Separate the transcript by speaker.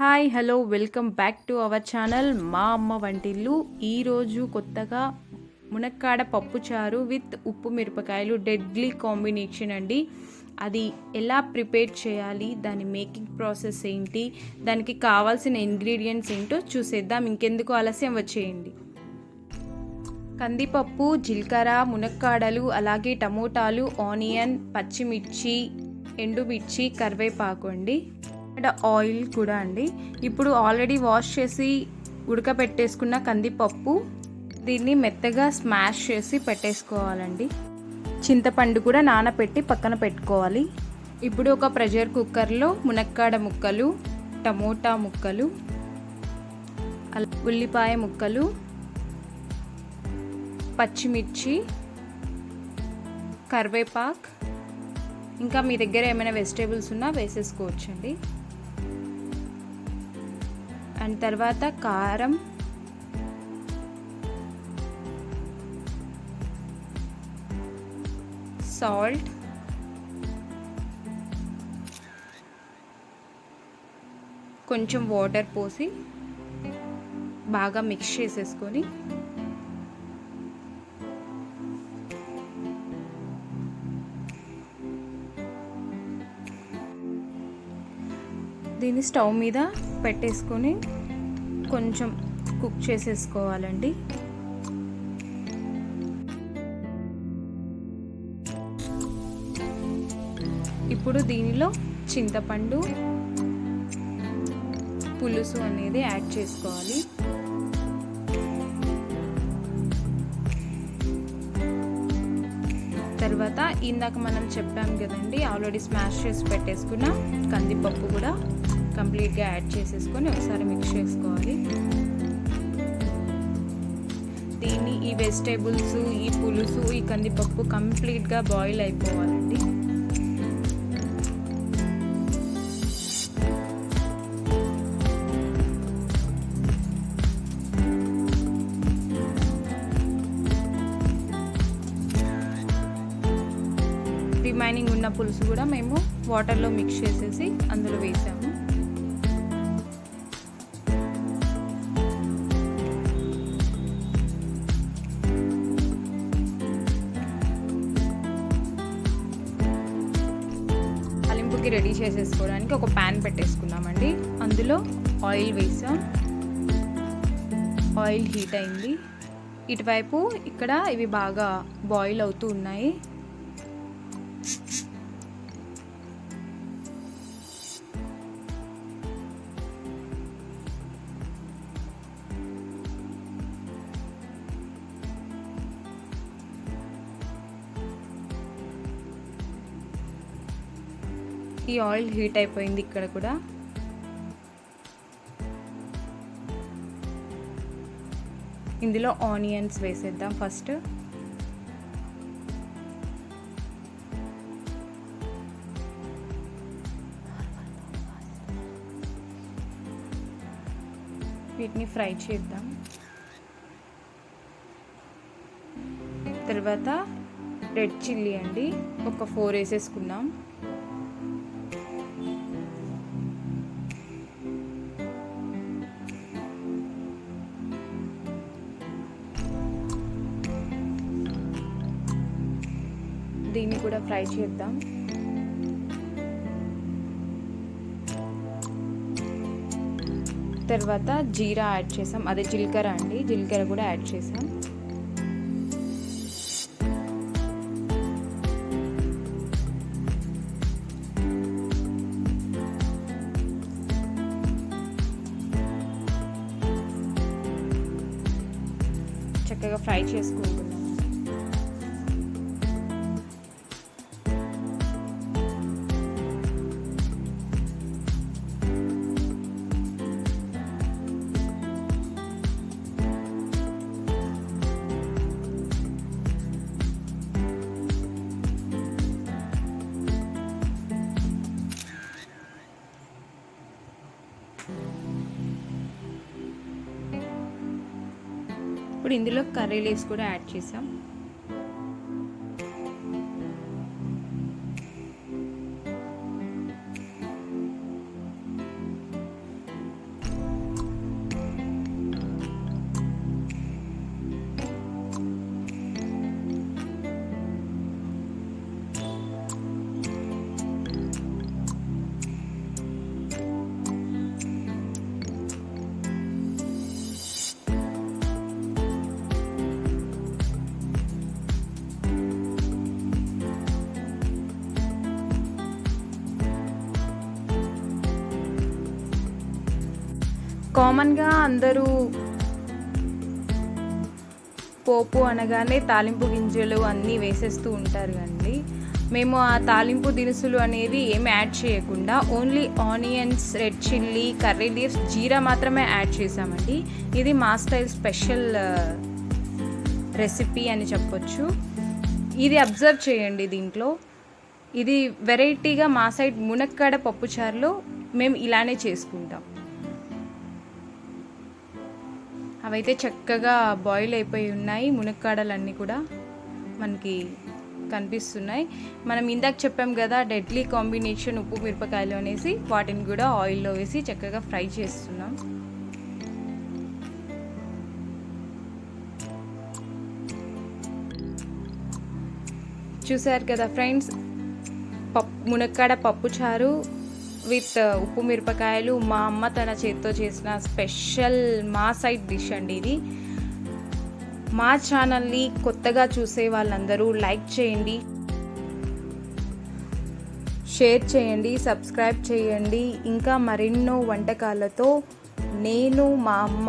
Speaker 1: Hi hello welcome back to our channel మా అమ్మ వంటిల్లు. ఈరోజు కొత్తగా మునక్కాడ పప్పుచారు విత్ ఉప్పు మిరపకాయలు డెడ్లీ కాంబినేషన్ అండి. అది ఎలా ప్రిపేర్ చేయాలి, దాని మేకింగ్ ప్రాసెస్ ఏంటి, దానికి కావాల్సిన ఇంగ్రీడియంట్స్ ఏంటో చూసేద్దాం. ఇంకెందుకు ఆలస్యం, వచ్చేయండి. కందిపప్పు, జీలకర్ర, మునక్కాడలు, అలాగే టమోటాలు, ఆనియన్, పచ్చిమిర్చి, ఎండుమిర్చి, కరివేపాకు అండి. ఆయిల్ కూడా అండి. ఇప్పుడు ఆల్రెడీ వాష్ చేసి ఉడకపెట్టేసుకున్న కందిపప్పు, దీన్ని మెత్తగా స్మాష్ చేసి పెట్టేసుకోవాలండి. చింతపండు కూడా నానబెట్టి పక్కన పెట్టుకోవాలి. ఇప్పుడు ఒక ప్రెషర్ కుక్కర్లో మునక్కాడ ముక్కలు, టమోటా ముక్కలు, ఉల్లిపాయ ముక్కలు, పచ్చిమిర్చి, కరివేపాకు, ఇంకా మీ దగ్గర ఏమైనా వెజిటేబుల్స్ ఉన్నా వేసేసుకోవచ్చండి. అండ్ తర్వాత కారం, సాల్ట్, కొంచెం వాటర్ పోసి బాగా మిక్స్ చేసేసుకొని దీన్ని స్టవ్ మీద పెట్టేసుకొని కొంచెం కుక్ చేసేసుకోవాలండి. ఇప్పుడు దీనిలో చింతపండు పులుసు అనేది యాడ్ చేసుకోవాలి. తర్వాత ఇందాక మనం చెప్పాం కదండి, ఆల్రెడీ స్మాష్ చేసి పెట్టేసుకున్న కందిపప్పు కూడా కంప్లీట్గా యాడ్ చేసేసుకొని ఒకసారి మిక్స్ చేసుకోవాలి. దీన్ని ఈ వెజిటేబుల్స్, ఈ పులుసు, ఈ కందిపప్పు కంప్లీట్గా బాయిల్ అయిపోవాలండి. రిమైనింగ్ ఉన్న పులుసు కూడా మేము వాటర్లో మిక్స్ చేసేసి అందులో వేసాము. తాలింపుకి రెడీ చేసేసుకోవడానికి ఒక ప్యాన్ పెట్టేసుకున్నామండి. అందులో ఆయిల్ వేసాం. ఆయిల్ హీట్ అయింది. ఇటువైపు ఇక్కడ ఇవి బాగా బాయిల్ అవుతూ ఉన్నాయి. ఈ ఆయిల్ హీట్ అయిపోయింది. ఇక్కడ కూడా ఇందులో ఆనియన్స్ వేసేద్దాం. ఫస్ట్ వీటిని ఫ్రై చేద్దాం. తర్వాత రెడ్ చిల్లీ అండి, ఒక 4 వేసేసుకున్నాం. దీన్ని కూడా ఫ్రై చేద్దాం. తర్వాత జీరా యాడ్ చేసాం, అదే జీలకర్ర అండి, జీలకర్ర కూడా యాడ్ చేసాం. చక్కగా ఫ్రై చేసుకుంటున్నాం. ఇప్పుడు ఇందులో కర్రీ లీవ్స్ కూడా యాడ్ చేసాం. కామన్గా అందరూ పోపు అనగానే తాలింపు గింజలు అన్నీ వేసేస్తూ ఉంటారు అండి. మేము ఆ తాలింపు దినుసులు అనేవి ఏమి యాడ్ చేయకుండా only onions, red chilli, curry leaves, జీరా మాత్రమే యాడ్ చేసామండి. ఇది మా స్టైల్ స్పెషల్ రెసిపీ అని చెప్పొచ్చు. ఇది అబ్జర్వ్ చేయండి. దీంట్లో ఇది వెరైటీగా మా సైడ్ మునక్కాడ పప్పుచారులో మేము ఇలానే చేసుకుంటాం. అవైతే చక్కగా బాయిల్ అయిపోయి ఉన్నాయి. మునక్కాడలన్నీ కూడా మనకి కనిపిస్తున్నాయి. మనం ఇందాక చెప్పాం కదా డెడ్లీ కాంబినేషన్ ఉప్పు మిరపకాయలు అనేసి, వాటిని కూడా ఆయిల్లో వేసి చక్కగా ఫ్రై చేస్తున్నాం. చూసారు కదా ఫ్రెండ్స్, మునక్కాడ పప్పుచారు విత్ ఉప్పు మిరపకాయలు మా అమ్మ తన చేతితో చేసిన స్పెషల్ మా సైడ్ డిష్ అండి ఇది. మా ఛానల్ని కొత్తగా చూసే వాళ్ళందరూ లైక్ చేయండి, షేర్ చేయండి, సబ్స్క్రైబ్ చేయండి. ఇంకా మరెన్నో వంటకాలతో నేను, మా అమ్మ,